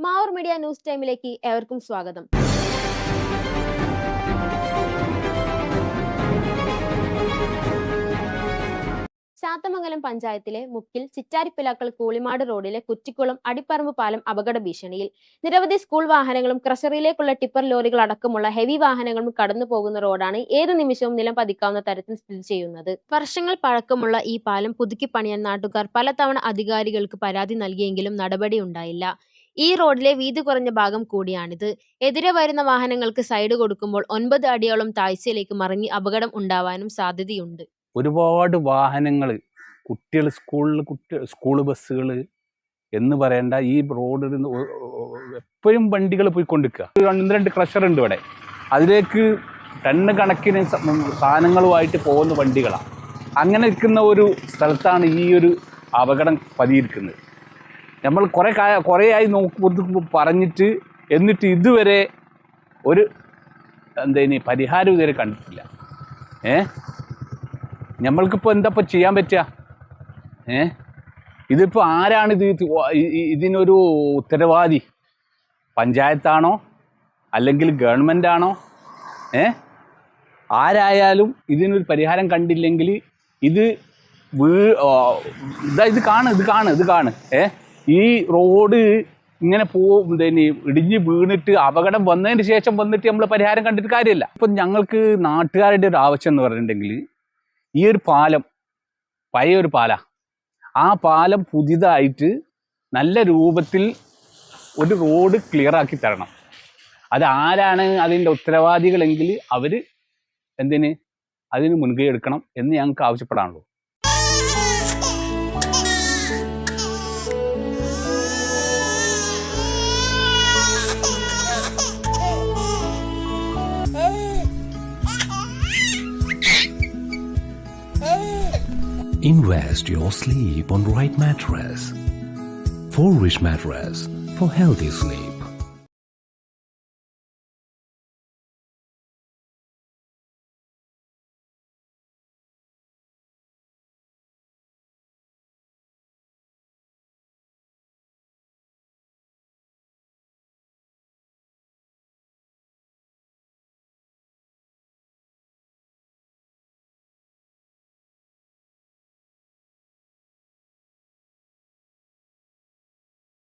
Mavoor media news ടൈമിലേക്ക് ഏവർക്കും സ്വാഗതം. ചാത്തമംഗലം പഞ്ചായത്തിലെ മുക്കിൽ ചിറ്റാരിപ്പിലാക്കൽ കൂളിമാട് റോഡിലെ കുറ്റിക്കുളം അടിപ്പറമ്പ് പാലം അപകട ഭീഷണിയിൽ. നിരവധി സ്കൂൾ വാഹനങ്ങളും ക്രഷറിയിലേക്കുള്ള ടിപ്പർ ലോറികൾ അടക്കമുള്ള ഹെവി വാഹനങ്ങളും കടന്നു പോകുന്ന റോഡാണ് ഏത് നിമിഷവും നിലം പതിക്കാവുന്ന തരത്തിൽ സ്ഥിതി ചെയ്യുന്നത്. വർഷങ്ങൾ പഴക്കമുള്ള ഈ പാലം പുതുക്കി പണിയാൻ നാട്ടുകാർ പലതവണ അധികാരികൾക്ക് പരാതി നൽകിയെങ്കിലും നടപടി ഉണ്ടായില്ല. ഈ റോഡിലെ വീതി കുറഞ്ഞ ഭാഗം കൂടിയാണിത്. എതിരെ വരുന്ന വാഹനങ്ങൾക്ക് സൈഡ് കൊടുക്കുമ്പോൾ 9 അടിയോളം താഴ്ചയിലേക്ക് മറിഞ്ഞ് അപകടം ഉണ്ടാവാനും സാധ്യതയുണ്ട്. ഒരുപാട് വാഹനങ്ങൾ, സ്കൂൾ ബസ്സുകൾ എന്ന് പറയേണ്ട ഈ റോഡിൽ എപ്പോഴും വണ്ടികൾ പോയിക്കൊണ്ടിരിക്കുക. 2 ക്രഷർ ഉണ്ട് ഇവിടെ. അതിലേക്ക് ടണ്ണ് കണക്കിന് സാധനങ്ങളുമായിട്ട് പോകുന്ന വണ്ടികളാണ്. അങ്ങനെ ഇരിക്കുന്ന ഒരു സ്ഥലത്താണ് ഈ ഒരു അപകടം പതിയിരിക്കുന്നത്. നമ്മൾ കുറേയായി പറഞ്ഞിട്ട് എന്നിട്ട് ഇതുവരെ ഒരു പരിഹാരം ഇതുവരെ കണ്ടിട്ടില്ല. നമ്മൾക്കിപ്പോൾ എന്താ ചെയ്യാൻ പറ്റുക? ഇതിപ്പോൾ ആരാണ് ഇതിനൊരു ഉത്തരവാദി? പഞ്ചായത്താണോ അല്ലെങ്കിൽ ഗവൺമെൻറ് ആണോ? ആരായാലും ഇതിനൊരു പരിഹാരം കണ്ടില്ലെങ്കിൽ ഇത് കാണ് ഈ റോഡ് ഇങ്ങനെ ഇടിഞ്ഞ് വീണിട്ട് അപകടം വന്നതിന് ശേഷം വന്നിട്ട് നമ്മൾ പരിഹാരം കണ്ടിട്ട് കാര്യമില്ല. ഇപ്പം ഞങ്ങൾക്ക് നാട്ടുകാരുടെ ഒരു ആവശ്യം എന്ന് പറഞ്ഞിട്ടുണ്ടെങ്കിൽ ഈ ഒരു പാലം പഴയൊരു ആ പാലം പുതിയതായിട്ട് നല്ല രൂപത്തിൽ ഒരു റോഡ് ക്ലിയർ ആക്കി തരണം. അത് ആരാണ് അതിൻ്റെ ഉത്തരവാദികളെങ്കിൽ അവർ അതിന് മുൻകൈ എടുക്കണം എന്ന് ഞങ്ങൾക്ക് ആവശ്യപ്പെടാനുള്ളൂ. Invest your sleep on right mattress. 4-Wish mattress for healthy sleep.